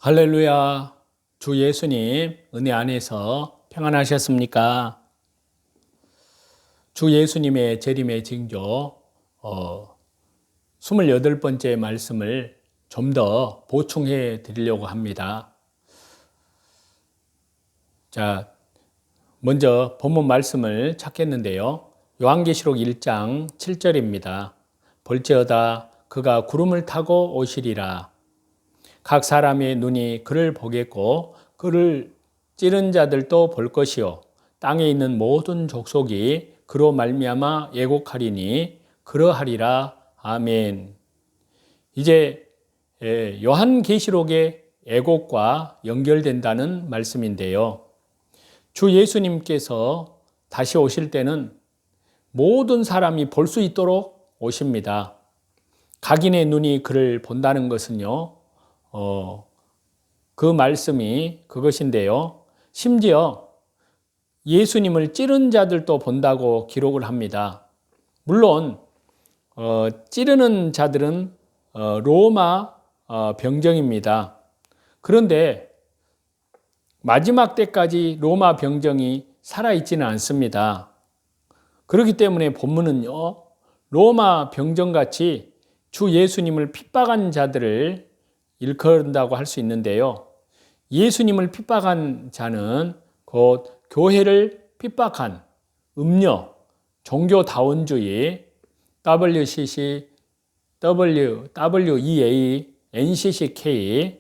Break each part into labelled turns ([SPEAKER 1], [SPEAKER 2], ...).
[SPEAKER 1] 할렐루야. 주 예수님 은혜 안에서 평안하셨습니까? 주 예수님의 재림의 징조 28번째 말씀을 좀 더 보충해 드리려고 합니다. 자, 먼저 본문 말씀을 찾겠는데요. 요한계시록 1장 7절입니다. 볼지어다 그가 구름을 타고 오시리라. 각 사람의 눈이 그를 보겠고 그를 찌른 자들도 볼 것이요 땅에 있는 모든 족속이 그로 말미암아 애곡하리니 그러하리라. 아멘. 이제 요한계시록의 애곡과 연결된다는 말씀인데요. 주 예수님께서 다시 오실 때는 모든 사람이 볼 수 있도록 오십니다. 각인의 눈이 그를 본다는 것은요. 그 말씀이 그것인데요. 심지어 예수님을 찌른 자들도 본다고 기록을 합니다. 물론 찌르는 자들은 로마 병정입니다. 그런데 마지막 때까지 로마 병정이 살아있지는 않습니다. 그렇기 때문에 본문은요, 로마 병정같이 주 예수님을 핍박한 자들을 일컬는다고 할 수 있는데요. 예수님을 핍박한 자는 곧 교회를 핍박한 음료, 종교다원주의, WCC, WEA, NCCK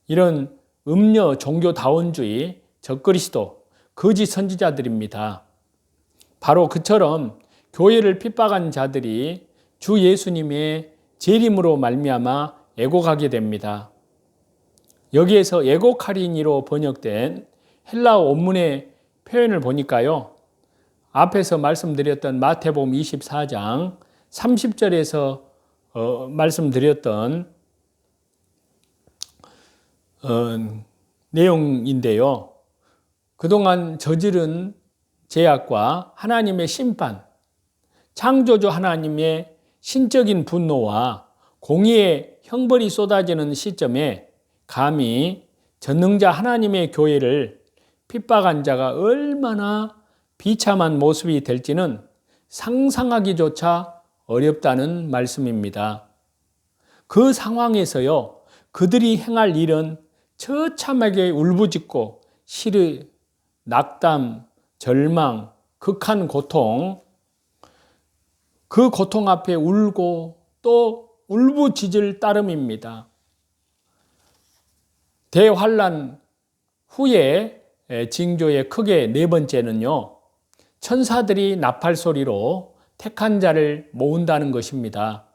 [SPEAKER 1] 이런 음료 종교다원주의, 적그리스도, 거짓 선지자들입니다. 바로 그처럼 교회를 핍박한 자들이 주 예수님의 재림으로 말미암아 애곡하게 됩니다. 여기에서 애곡하리니로 번역된 헬라어 원문의 표현을 보니까요. 앞에서 말씀드렸던 마태복음 24장 30절에서 말씀드렸던 내용인데요. 그동안 저지른 죄악과 하나님의 심판, 창조주 하나님의 신적인 분노와 공의의 형벌이 쏟아지는 시점에 감히 전능자 하나님의 교회를 핍박한 자가 얼마나 비참한 모습이 될지는 상상하기조차 어렵다는 말씀입니다. 그 상황에서요, 그들이 행할 일은 처참하게 울부짖고 시르, 낙담, 절망, 극한 고통, 그 고통 앞에 울고 또 울부짖을 따름입니다. 대환란 후에 징조의 크게 네 번째는요, 천사들이 나팔소리로 택한 자를 모은다는 것입니다.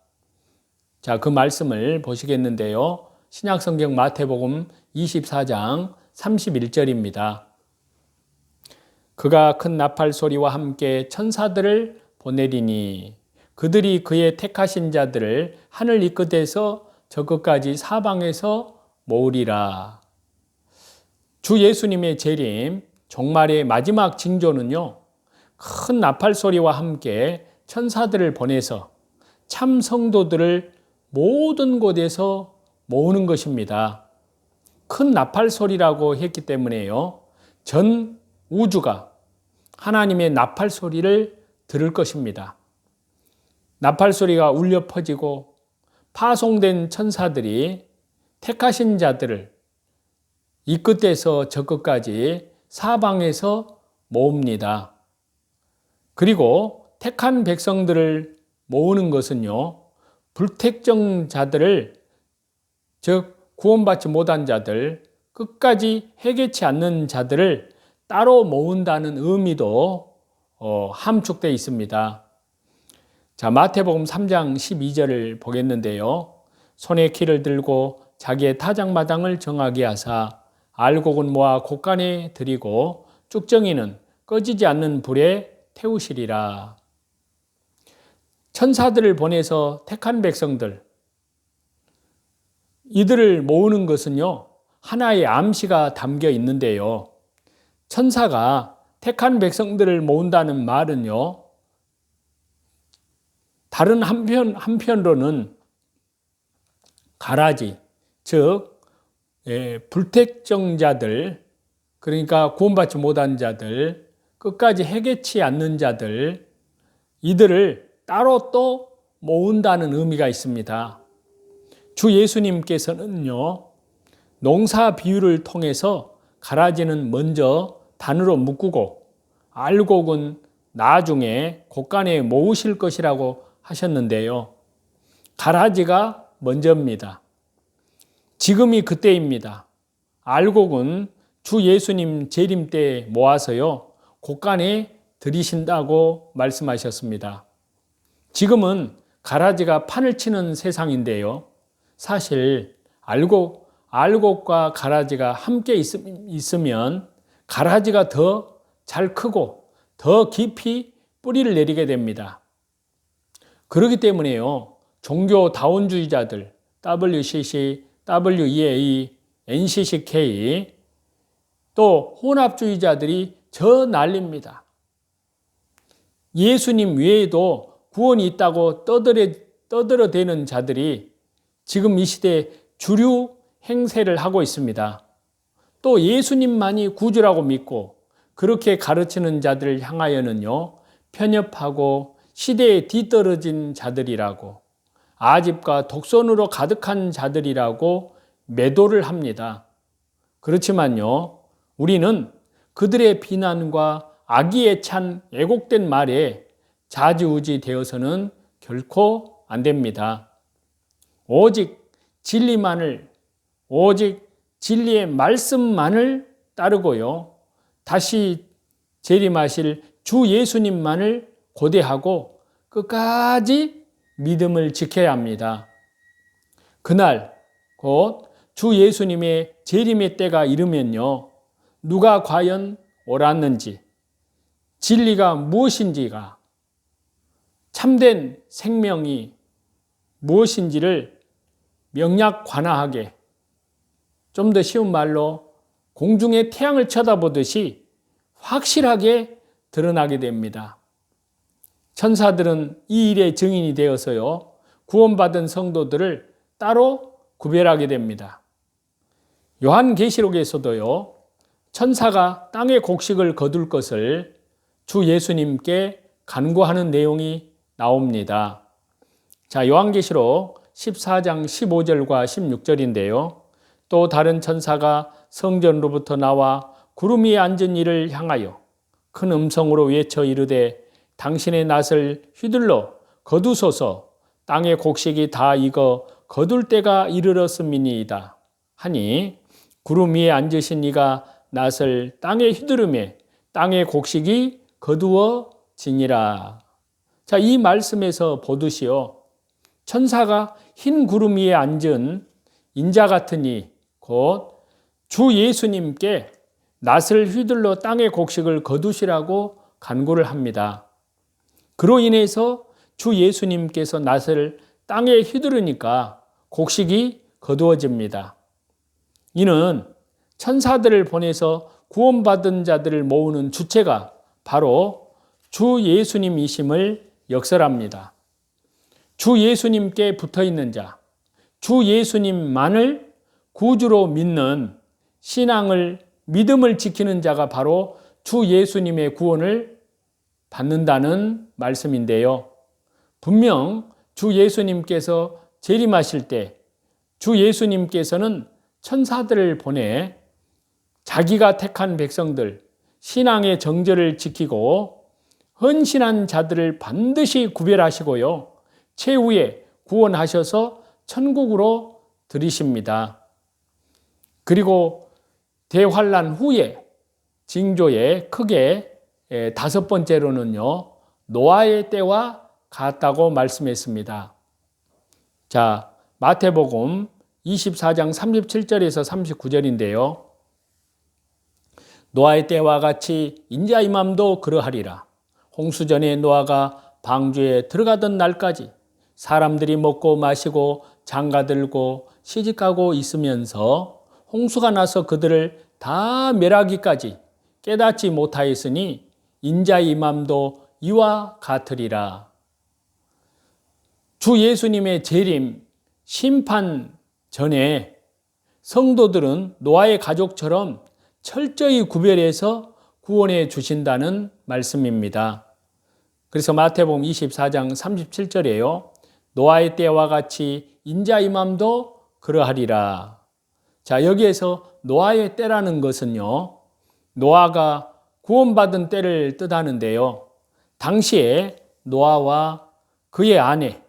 [SPEAKER 1] 자, 그 말씀을 보시겠는데요. 신약성경 마태복음 24장 31절입니다. 그가 큰 나팔소리와 함께 천사들을 보내리니 그들이 그의 택하신 자들을 하늘 이 끝에서 저 끝까지 사방에서 모으리라. 주 예수님의 재림, 종말의 마지막 징조는요, 큰 나팔소리와 함께 천사들을 보내서 참 성도들을 모든 곳에서 모으는 것입니다. 큰 나팔소리라고 했기 때문에요, 전 우주가 하나님의 나팔소리를 들을 것입니다. 나팔소리가 울려 퍼지고 파송된 천사들이 택하신 자들을 이 끝에서 저 끝까지 사방에서 모읍니다. 그리고 택한 백성들을 모으는 것은요, 불택정자들을, 즉 구원받지 못한 자들, 끝까지 회개치 않는 자들을 따로 모은다는 의미도 함축되어 있습니다. 자, 마태복음 3장 12절을 보겠는데요. 손에 키를 들고 자기의 타작마당을 정하게 하사 알곡은 모아 곳간에 들이고 쭉정이는 꺼지지 않는 불에 태우시리라. 천사들을 보내서 택한 백성들, 이들을 모으는 것은요, 하나의 암시가 담겨 있는데요. 천사가 택한 백성들을 모은다는 말은요, 다른 한편으로는 가라지, 즉 불택정자들, 그러니까 구원받지 못한 자들, 끝까지 해결치 않는 자들, 이들을 따로 또 모은다는 의미가 있습니다. 주 예수님께서는요, 농사 비유를 통해서 가라지는 먼저 단으로 묶고 알곡은 나중에 곡간에 모으실 것이라고 하셨는데요. 가라지가 먼저입니다. 지금이 그때입니다. 알곡은 주 예수님 재림 때 모아서요, 곡간에 들이신다고 말씀하셨습니다. 지금은 가라지가 판을 치는 세상인데요. 사실 알곡과 가라지가 함께 있으면 가라지가 더 잘 크고 더 깊이 뿌리를 내리게 됩니다. 그렇기 때문에요, 종교 다원주의자들, WCC, WEA, NCCK, 또 혼합주의자들이 저 난립니다. 예수님 외에도 구원이 있다고 떠들어대는 자들이 지금 이 시대에 주류 행세를 하고 있습니다. 또 예수님만이 구주라고 믿고 그렇게 가르치는 자들을 향하여는요, 편협하고 시대에 뒤떨어진 자들이라고, 아집과 독선으로 가득한 자들이라고 매도를 합니다. 그렇지만요, 우리는 그들의 비난과 악의에 찬 왜곡된 말에 좌지우지 되어서는 결코 안 됩니다. 오직 진리만을, 오직 진리의 말씀만을 따르고요, 다시 재림하실 주 예수님만을 고대하고 끝까지 믿음을 지켜야 합니다. 그날 곧 주 예수님의 재림의 때가 이르면요, 누가 과연 옳았는지, 진리가 무엇인지가, 참된 생명이 무엇인지를 명약관화하게, 좀 더 쉬운 말로 공중의 태양을 쳐다보듯이 확실하게 드러나게 됩니다. 천사들은 이 일의 증인이 되어서요, 구원받은 성도들을 따로 구별하게 됩니다. 요한계시록에서도요, 천사가 땅의 곡식을 거둘 것을 주 예수님께 간구하는 내용이 나옵니다. 자, 요한계시록 14장 15절과 16절인데요. 또 다른 천사가 성전으로부터 나와 구름 위에 앉은 이를 향하여 큰 음성으로 외쳐 이르되 당신의 낫을 휘둘러 거두소서, 땅의 곡식이 다 익어 거둘 때가 이르렀음이니이다 하니, 구름 위에 앉으신 이가 낫을 땅에 휘두르매 땅의 곡식이 거두어지니라. 자, 이 말씀에서 보듯이요, 천사가 흰 구름 위에 앉은 인자 같은 이, 곧 주 예수님께 낫을 휘둘러 땅의 곡식을 거두시라고 간구를 합니다. 그로 인해서 주 예수님께서 낫을 땅에 휘두르니까 곡식이 거두어집니다. 이는 천사들을 보내서 구원받은 자들을 모으는 주체가 바로 주 예수님이심을 역설합니다. 주 예수님께 붙어있는 자, 주 예수님만을 구주로 믿는 신앙을, 믿음을 지키는 자가 바로 주 예수님의 구원을 받는다는 말씀인데요. 분명 주 예수님께서 재림하실 때 주 예수님께서는 천사들을 보내 자기가 택한 백성들, 신앙의 정절을 지키고 헌신한 자들을 반드시 구별하시고요, 최후에 구원하셔서 천국으로 들이십니다. 그리고 대환란 후에 징조에 크게 다섯 번째로는요, 노아의 때와 같다고 말씀했습니다. 자, 마태복음 24장 37절에서 39절인데요. 노아의 때와 같이 인자 임함도 그러하리라. 홍수전에 노아가 방주에 들어가던 날까지 사람들이 먹고 마시고 장가들고 시집가고 있으면서 홍수가 나서 그들을 다 멸하기까지 깨닫지 못하였으니 인자 임함도 이와 같으리라. 주 예수님의 재림, 심판 전에 성도들은 노아의 가족처럼 철저히 구별해서 구원해 주신다는 말씀입니다. 그래서 마태복음 24장 37절에요. 노아의 때와 같이 인자 임함도 그러하리라. 자, 여기에서 노아의 때라는 것은요, 노아가 구원받은 때를 뜻하는데요. 당시에 노아와 그의 아내,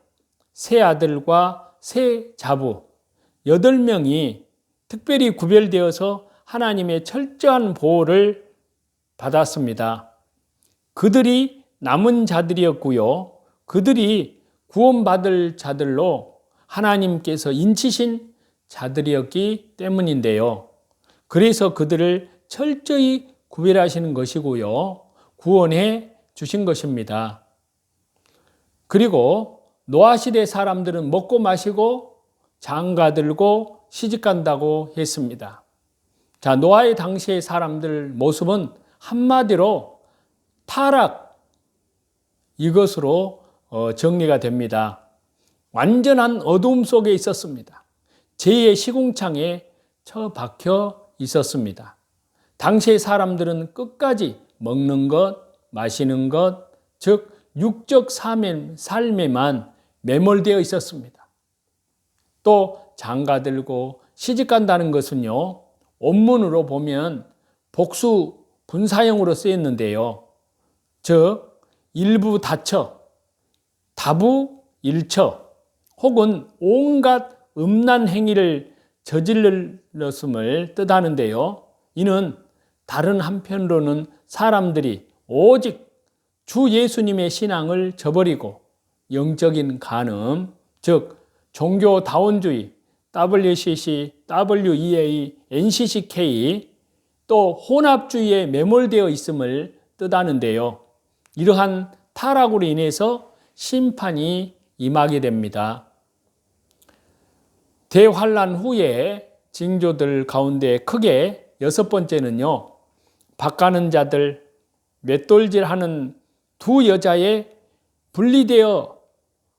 [SPEAKER 1] 세 아들과 세 자부 8명이 특별히 구별되어서 하나님의 철저한 보호를 받았습니다. 그들이 남은 자들이었고요. 그들이 구원받을 자들로 하나님께서 인치신 자들이었기 때문인데요. 그래서 그들을 철저히 구별하시는 것이고요. 구원해 주신 것입니다. 그리고 노아 시대 사람들은 먹고 마시고 장가들고 시집간다고 했습니다. 자, 노아의 당시의 사람들 모습은 한마디로 타락, 이것으로 정리가 됩니다. 완전한 어두움 속에 있었습니다. 죄의 시궁창에 처박혀 있었습니다. 당시의 사람들은 끝까지 먹는 것, 마시는 것, 즉 육적 삶에만 매몰되어 있었습니다. 또 장가들고 시집간다는 것은요, 원문으로 보면 복수 분사형으로 쓰였는데요. 즉 일부 다처, 다부 일처, 혹은 온갖 음란 행위를 저질렀음을 뜻하는데요. 이는 다른 한편으로는 사람들이 오직 주 예수님의 신앙을 저버리고 영적인 간음, 즉 종교다원주의, WCC, WEA, NCCK, 또 혼합주의에 매몰되어 있음을 뜻하는데요. 이러한 타락으로 인해서 심판이 임하게 됩니다. 대환란 후에 징조들 가운데 크게 6번째는요. 밭가는 자들, 맷돌질하는 두 여자의 분리되어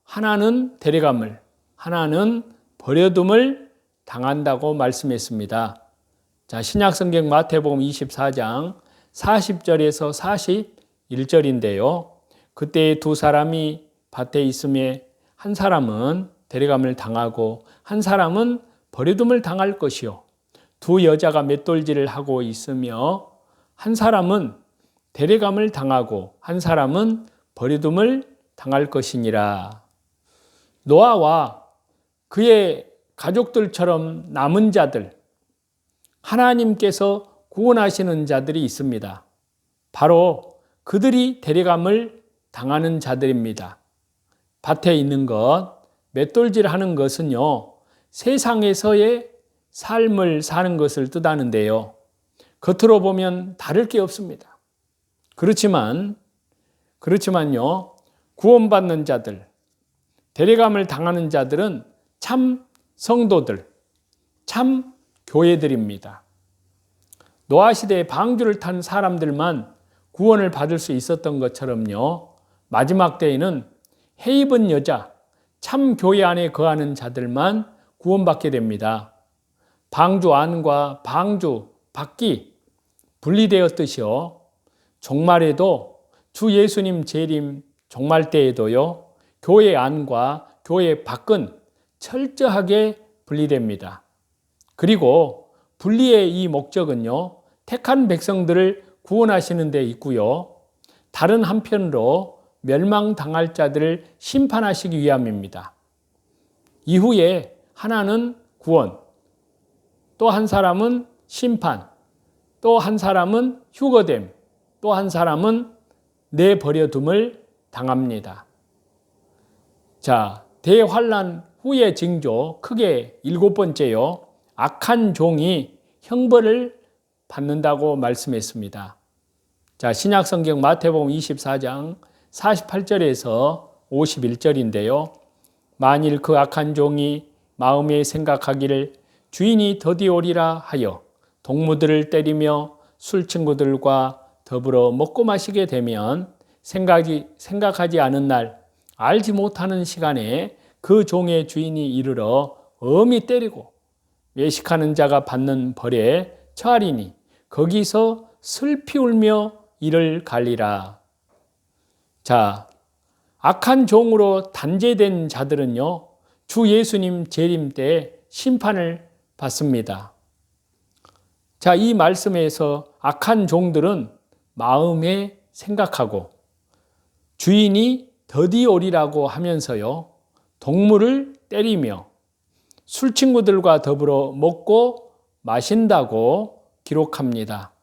[SPEAKER 1] 하나는 데려감을, 하나는 버려둠을 당한다고 말씀했습니다. 자, 신약성경 마태복음 24장 40절에서 41절인데요. 그때 두 사람이 밭에 있음에 한 사람은 데려감을 당하고 한 사람은 버려둠을 당할 것이요. 두 여자가 맷돌질을 하고 있으며 한 사람은 데려감을 당하고 한 사람은 버려둠을 당할 것이니라. 노아와 그의 가족들처럼 남은 자들, 하나님께서 구원하시는 자들이 있습니다. 바로 그들이 데려감을 당하는 자들입니다. 밭에 있는 것, 맷돌질하는 것은요, 세상에서의 삶을 사는 것을 뜻하는데요. 겉으로 보면 다를 게 없습니다. 그렇지만요, 구원받는 자들, 데려감을 당하는 자들은 참 성도들, 참 교회들입니다. 노아 시대에 방주를 탄 사람들만 구원을 받을 수 있었던 것처럼요, 마지막 때에는 해 입은 여자, 참 교회 안에 거하는 자들만 구원받게 됩니다. 방주 안과 방주 밖이 분리되었듯이요, 종말에도 주 예수님 재림 종말 때에도요, 교회 안과 교회 밖은 철저하게 분리됩니다. 그리고 분리의 이 목적은요, 택한 백성들을 구원하시는 데 있고요, 다른 한편으로 멸망당할 자들을 심판하시기 위함입니다. 이후에 하나는 구원, 또 한 사람은 심판, 또 한 사람은 휴거됨, 또 한 사람은 내버려둠을 당합니다. 자, 대환란 후의 징조 크게 7번째요. 악한 종이 형벌을 받는다고 말씀했습니다. 자, 신약성경 마태복음 24장 48절에서 51절인데요. 만일 그 악한 종이 마음에 생각하기를 주인이 더디 오리라 하여 동무들을 때리며 술친구들과 더불어 먹고 마시게 되면 생각하지 않은 날, 알지 못하는 시간에 그 종의 주인이 이르러 엄히 때리고 외식하는 자가 받는 벌에 처하리니 거기서 슬피 울며 이를 갈리라. 자, 악한 종으로 단죄된 자들은요, 주 예수님 재림 때 심판을 받습니다. 자, 이 말씀에서 악한 종들은 마음에 생각하고 주인이 더디오리라고 하면서요, 동물을 때리며 술 친구들과 더불어 먹고 마신다고 기록합니다.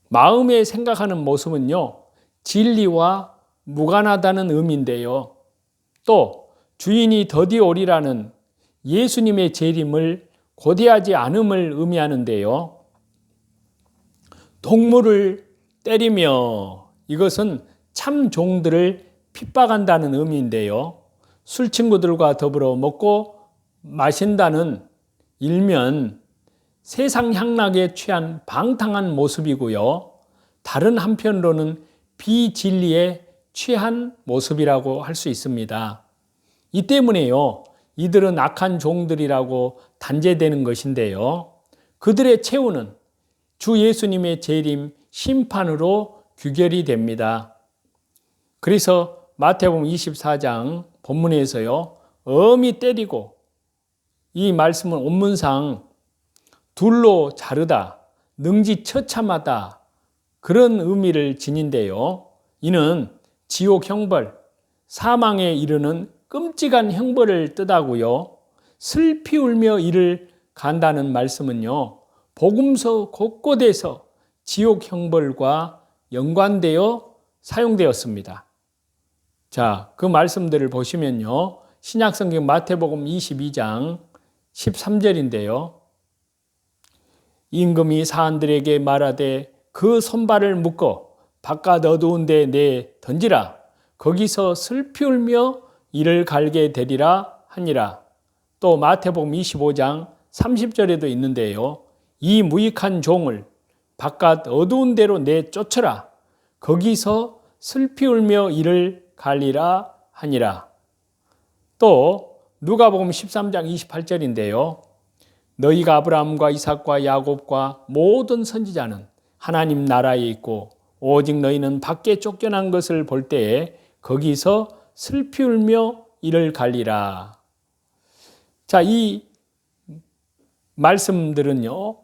[SPEAKER 1] 마음에 생각하는 모습은요, 진리와 무관하다는 의미인데요. 또 주인이 더디오리라는 예수님의 재림을 고대하지 않음을 의미하는데요. 동물을 때리며 이것은 참 종들을 핍박한다는 의미인데요. 술 친구들과 더불어 먹고 마신다는 일면 세상 향락에 취한 방탕한 모습이고요. 다른 한편으로는 비진리에 취한 모습이라고 할 수 있습니다. 이 때문에요, 이들은 악한 종들이라고 단죄되는 것인데요. 그들의 최후는 주 예수님의 재림 심판으로 규결이 됩니다. 그래서 마태복음 24장 본문에서요, 엄히 때리고, 이 말씀은 원문상 둘로 자르다, 능지 처참하다, 그런 의미를 지닌데요. 이는 지옥 형벌, 사망에 이르는 끔찍한 형벌을 뜻하고요. 슬피 울며 이를 간다는 말씀은요, 복음서 곳곳에서 지옥 형벌과 연관되어 사용되었습니다. 자, 그 말씀들을 보시면요, 신약성경 마태복음 22장 13절인데요. 임금이 사람들에게 말하되 그 손발을 묶어 바깥 어두운 데 내 던지라. 거기서 슬피 울며 이를 갈게 되리라 하니라. 또 마태복음 25장 30절에도 있는데요. 이 무익한 종을 바깥 어두운 데로 내쫓으라. 거기서 슬피 울며 이를 갈리라 하니라. 또 누가복음 13장 28절인데요. 너희가 아브라함과 이삭과 야곱과 모든 선지자는 하나님 나라에 있고 오직 너희는 밖에 쫓겨난 것을 볼 때에 거기서 슬피 울며 이를 갈리라. 자, 이 말씀들은요,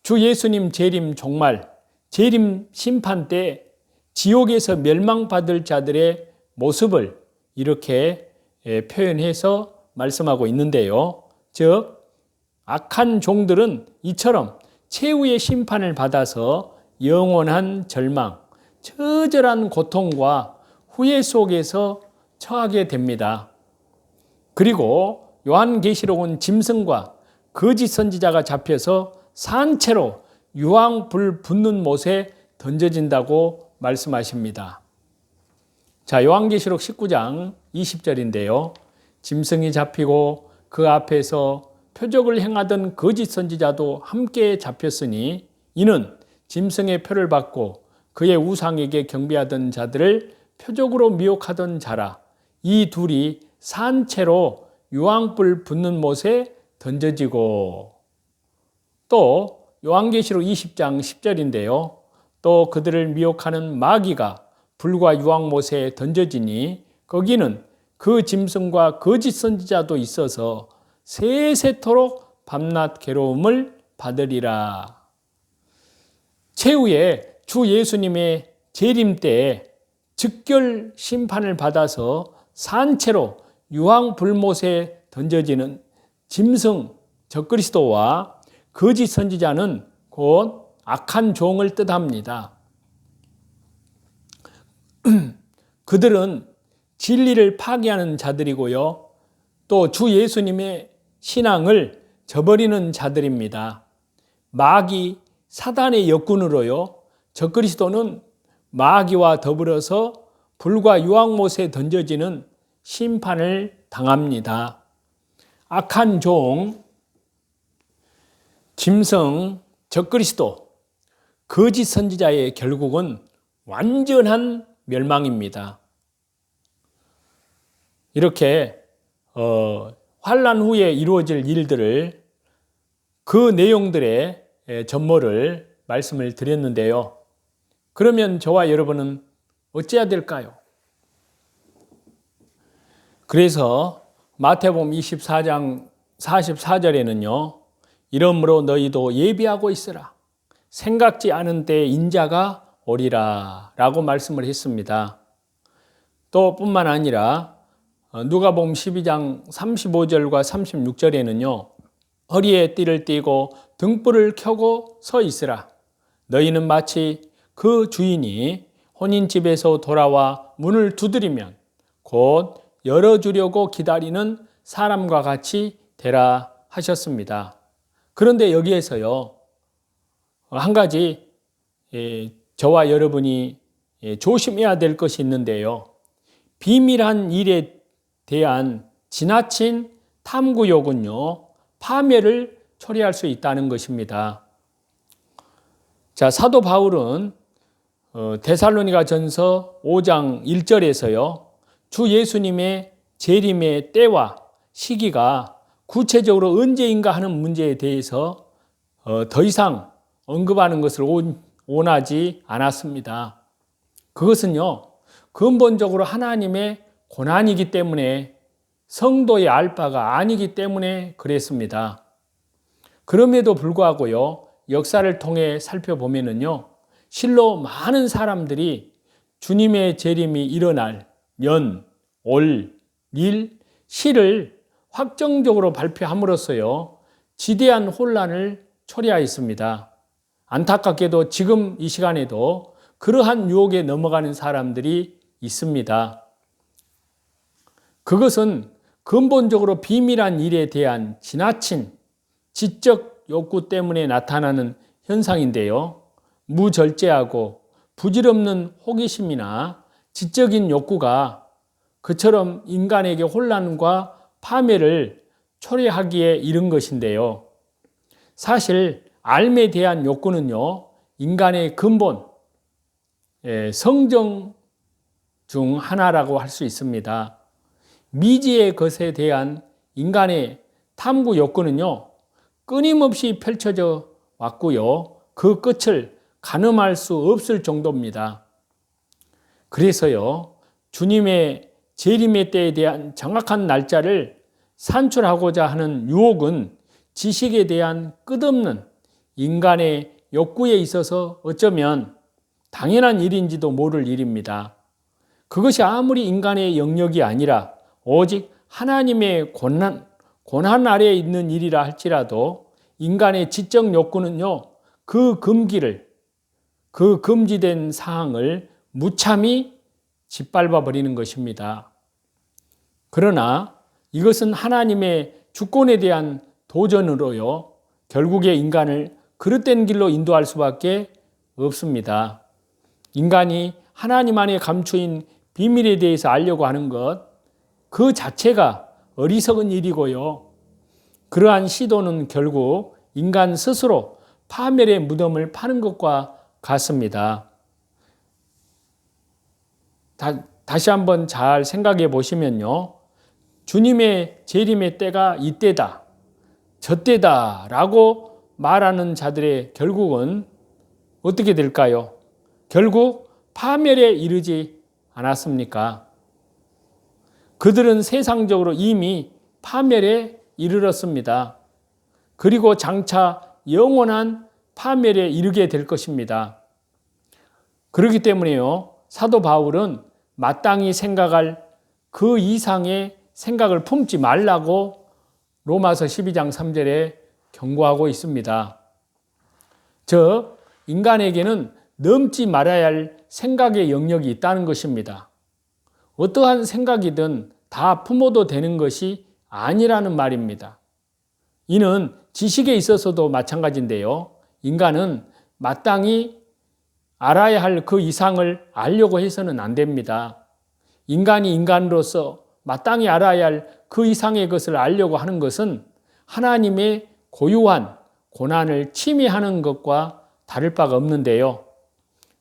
[SPEAKER 1] 주 예수님 재림 종말, 재림 심판 때 지옥에서 멸망받을 자들의 모습을 이렇게 표현해서 말씀하고 있는데요. 즉, 악한 종들은 이처럼 최후의 심판을 받아서 영원한 절망, 처절한 고통과 후회 속에서 처하게 됩니다. 그리고 요한계시록은 짐승과 거짓 선지자가 잡혀서 산채로 유황불 붙는 못에 던져진다고 말씀하십니다. 자, 요한계시록 19장 20절인데요. 짐승이 잡히고 그 앞에서 표적을 행하던 거짓 선지자도 함께 잡혔으니 이는 짐승의 표를 받고 그의 우상에게 경배하던 자들을 표적으로 미혹하던 자라. 이 둘이 산채로 유황불 붙는 못에 던져지고, 또 요한계시록 20장 10절인데요. 또 그들을 미혹하는 마귀가 불과 유황못에 던져지니 거기는 그 짐승과 거짓 선지자도 있어서 세세토록 밤낮 괴로움을 받으리라. 최후에 주 예수님의 재림 때에 즉결 심판을 받아서 산채로 유황불못에 던져지는 짐승 적그리스도와 거짓 선지자는 곧 악한 종을 뜻합니다. 그들은 진리를 파괴하는 자들이고요. 또 주 예수님의 신앙을 저버리는 자들입니다. 마귀 사단의 역군으로요, 적그리스도는 마귀와 더불어서 불과 유황못에 던져지는 심판을 당합니다. 악한 종, 짐승, 적그리스도, 거짓 선지자의 결국은 완전한 멸망입니다. 이렇게 환난 후에 이루어질 일들을 그 내용들의 전모를 말씀을 드렸는데요. 그러면 저와 여러분은 어찌해야 될까요? 그래서 마태복음 24장 44절에는요. 이러므로 너희도 예비하고 있으라. 생각지 않은 때에 인자가 오리라 라고 말씀을 했습니다. 또 뿐만 아니라 누가복음 12장 35절과 36절에는요. 허리에 띠를 띠고 등불을 켜고 서 있으라. 너희는 마치 그 주인이 혼인집에서 돌아와 문을 두드리면 곧 열어주려고 기다리는 사람과 같이 되라 하셨습니다. 그런데 여기에서요. 한 가지 저와 여러분이 조심해야 될 것이 있는데요. 비밀한 일에 대한 지나친 탐구욕은요. 파멸을 초래할 수 있다는 것입니다. 자, 사도 바울은 데살로니가 전서 5장 1절에서요. 주 예수님의 재림의 때와 시기가 구체적으로 언제인가 하는 문제에 대해서 더 이상 언급하는 것을 원하지 않았습니다. 그것은요. 근본적으로 하나님의 고난이기 때문에 성도의 알 바가 아니기 때문에 그랬습니다. 그럼에도 불구하고요. 역사를 통해 살펴보면은요. 실로 많은 사람들이 주님의 재림이 일어날 년, 월, 일, 시를 확정적으로 발표함으로써요. 지대한 혼란을 초래하였습니다. 안타깝게도 지금 이 시간에도 그러한 유혹에 넘어가는 사람들이 있습니다. 그것은 근본적으로 비밀한 일에 대한 지나친 지적 욕구 때문에 나타나는 현상인데요. 무절제하고 부질없는 호기심이나 지적인 욕구가 그처럼 인간에게 혼란과 파멸을 초래하기에 이른 것인데요. 사실 삶에 대한 욕구는요. 인간의 근본, 성정 중 하나라고 할 수 있습니다. 미지의 것에 대한 인간의 탐구 욕구는요. 끊임없이 펼쳐져 왔고요. 그 끝을 가늠할 수 없을 정도입니다. 그래서요. 주님의 재림의 때에 대한 정확한 날짜를 산출하고자 하는 유혹은 지식에 대한 끝없는 인간의 욕구에 있어서 어쩌면 당연한 일인지도 모를 일입니다. 그것이 아무리 인간의 영역이 아니라 오직 하나님의 고난 아래에 있는 일이라 할지라도 인간의 지적 욕구는요, 그 금지된 사항을 무참히 짓밟아 버리는 것입니다. 그러나 이것은 하나님의 주권에 대한 도전으로요, 결국에 인간을 그릇된 길로 인도할 수밖에 없습니다. 인간이 하나님 안에 감추인 비밀에 대해서 알려고 하는 것, 그 자체가 어리석은 일이고요. 그러한 시도는 결국 인간 스스로 파멸의 무덤을 파는 것과 같습니다. 다시 한번 잘 생각해 보시면요. 주님의 재림의 때가 이때다, 저때다 라고 말하는 자들의 결국은 어떻게 될까요? 결국 파멸에 이르지 않았습니까? 그들은 세상적으로 이미 파멸에 이르렀습니다. 그리고 장차 영원한 파멸에 이르게 될 것입니다. 그렇기 때문에요. 사도 바울은 마땅히 생각할 그 이상의 생각을 품지 말라고 로마서 12장 3절에 경고하고 있습니다. 즉, 인간에게는 넘지 말아야 할 생각의 영역이 있다는 것입니다. 어떠한 생각이든 다 품어도 되는 것이 아니라는 말입니다. 이는 지식에 있어서도 마찬가지인데요. 인간은 마땅히 알아야 할 그 이상을 알려고 해서는 안 됩니다. 인간이 인간으로서 마땅히 알아야 할 그 이상의 것을 알려고 하는 것은 하나님의 고유한 고난을 침해하는 것과 다를 바가 없는데요.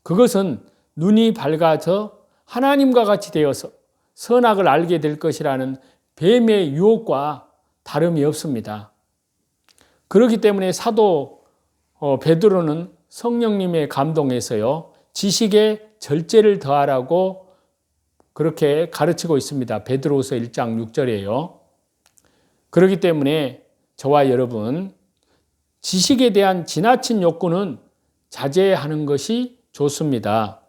[SPEAKER 1] 그것은 눈이 밝아져 하나님과 같이 되어서 선악을 알게 될 것이라는 뱀의 유혹과 다름이 없습니다. 그렇기 때문에 사도 베드로는 성령님의 감동에서요, 지식에 절제를 더하라고 그렇게 가르치고 있습니다. 베드로후서 1장 6절에요. 그렇기 때문에 저와 여러분, 지식에 대한 지나친 욕구는 자제하는 것이 좋습니다.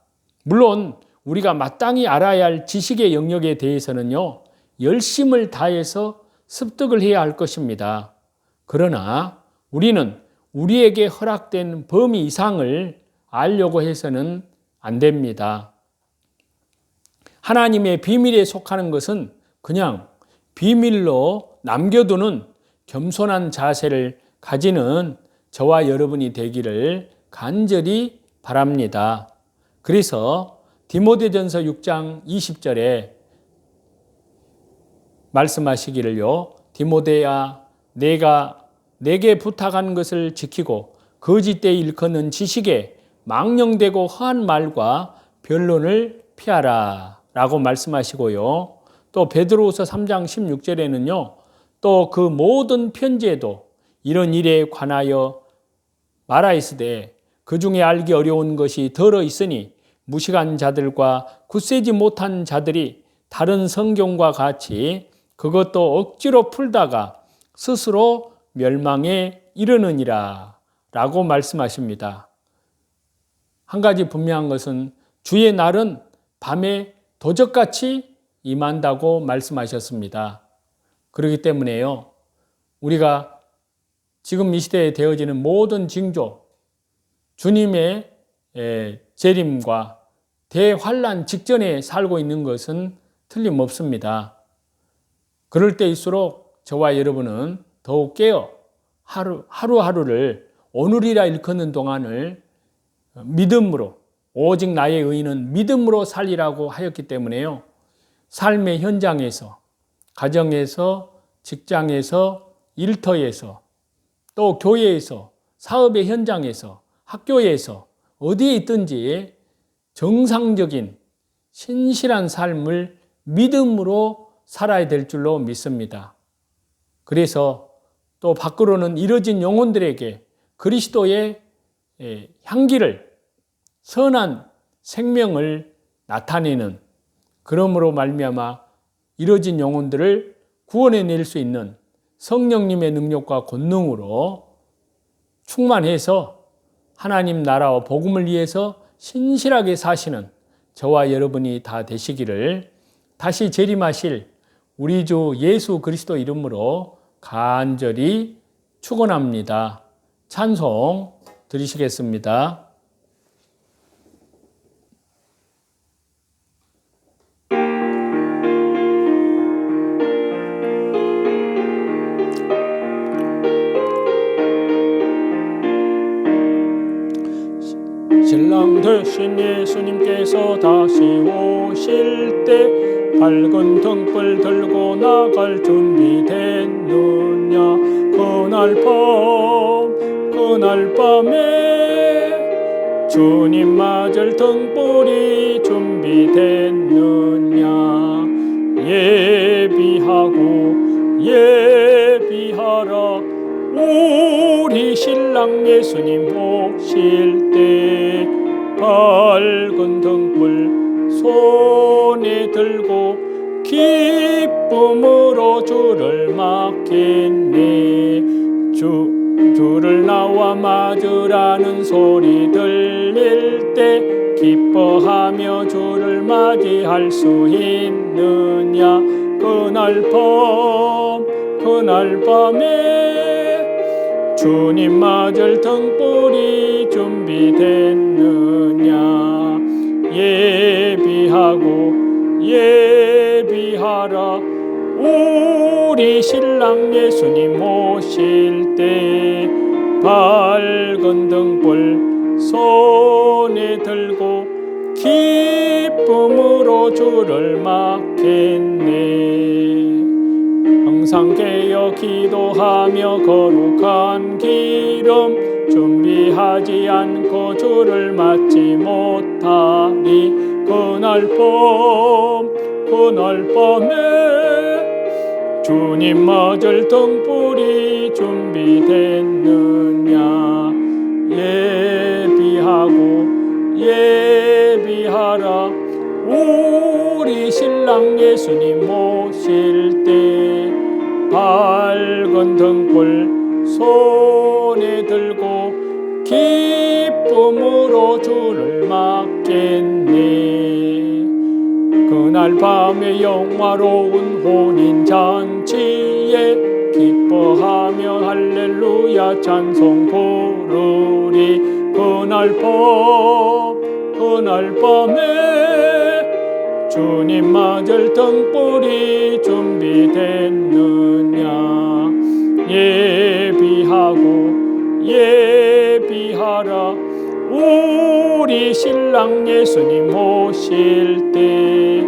[SPEAKER 1] 물론 우리가 마땅히 알아야 할 지식의 영역에 대해서는요, 열심을 다해서 습득을 해야 할 것입니다. 그러나 우리는 우리에게 허락된 범위 이상을 알려고 해서는 안 됩니다. 하나님의 비밀에 속하는 것은 그냥 비밀로 남겨두는 겸손한 자세를 가지는 저와 여러분이 되기를 간절히 바랍니다. 그래서 디모데전서 6장 20절에 말씀하시기를요, 디모데야, 내가 내게 부탁한 것을 지키고 거짓되이 일컫는 지식에 망령되고 허한 말과 변론을 피하라 라고 말씀하시고요. 또 베드로후서 3장 16절에는요, 또 그 모든 편지에도 이런 일에 관하여 말하였으되 그 중에 알기 어려운 것이 더러 있으니 무식한 자들과 굳세지 못한 자들이 다른 성경과 같이 그것도 억지로 풀다가 스스로 멸망에 이르느니라 라고 말씀하십니다. 한 가지 분명한 것은 주의 날은 밤에 도적같이 임한다고 말씀하셨습니다. 그렇기 때문에요, 우리가 지금 이 시대에 되어지는 모든 징조, 주님의 재림과 대환란 직전에 살고 있는 것은 틀림없습니다. 그럴 때일수록 저와 여러분은 더욱 깨어 하루하루를 오늘이라 일컫는 동안을 믿음으로, 오직 나의 의인은 믿음으로 살리라고 하였기 때문에요, 삶의 현장에서, 가정에서, 직장에서, 일터에서, 또 교회에서, 사업의 현장에서, 학교에서 어디에 있든지 정상적인 신실한 삶을 믿음으로 살아야 될 줄로 믿습니다. 그래서 또 밖으로는 이뤄진 영혼들에게 그리스도의 향기를, 선한 생명을 나타내는, 그러므로 말미암아 이뤄진 영혼들을 구원해낼 수 있는 성령님의 능력과 권능으로 충만해서 하나님 나라와 복음을 위해서 신실하게 사시는 저와 여러분이 다 되시기를 다시 재림하실 우리 주 예수 그리스도 이름으로 간절히 축원합니다. 찬송 드리시겠습니다. 신랑 되신 예수님께서 다시 오실 때 밝은 등불 들고 나갈 준비됐느냐. 그날 밤에 주님 맞을 등불이 준비됐느냐. 예비하라 우리 신랑 예수님 오실 때 밝은 등불 손에 들고 기쁨으로 주를 맞겠네. 주를 나와 맞으라는 소리 들릴 때 기뻐하며 주를 맞이할 수 있느냐. 그날 밤에 주님 맞을 등불이 준비됐느냐. 예비하라 우리 신랑 예수님 오실 때 밝은 등불 손에 들고 기쁨으로 주를 맞겠네. 항상 깨어 기도하며 거룩한 기름 준비하지 않고 주를 맞지 못하리. 그날 밤에 주님 맞을 등불이 준비됐느냐 예비하라 우리 신랑 예수님 모실 때 밝은 등불 손에 들고 기쁨으로 주를 맞겠네. 그날 밤에 영화로운 혼인잔치에 기뻐하며 할렐루야 찬송 부르리. 그날 밤에 주님 맞을 등불이 준비됐느냐 예비하라 우리 신랑 예수님 오실 때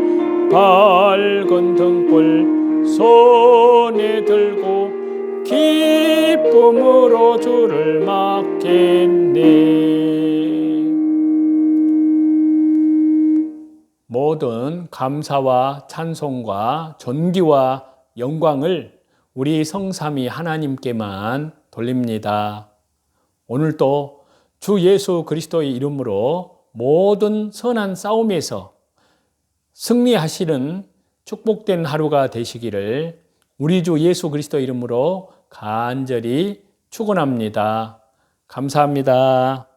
[SPEAKER 1] 밝은 등불 손에 들고 기쁨으로 주를 맞겠네. 모든 감사와 찬송과 존귀와 영광을 우리 성삼위 하나님께만 돌립니다. 오늘도 주 예수 그리스도의 이름으로 모든 선한 싸움에서 승리하시는 축복된 하루가 되시기를 우리 주 예수 그리스도 이름으로 간절히 축원합니다. 감사합니다.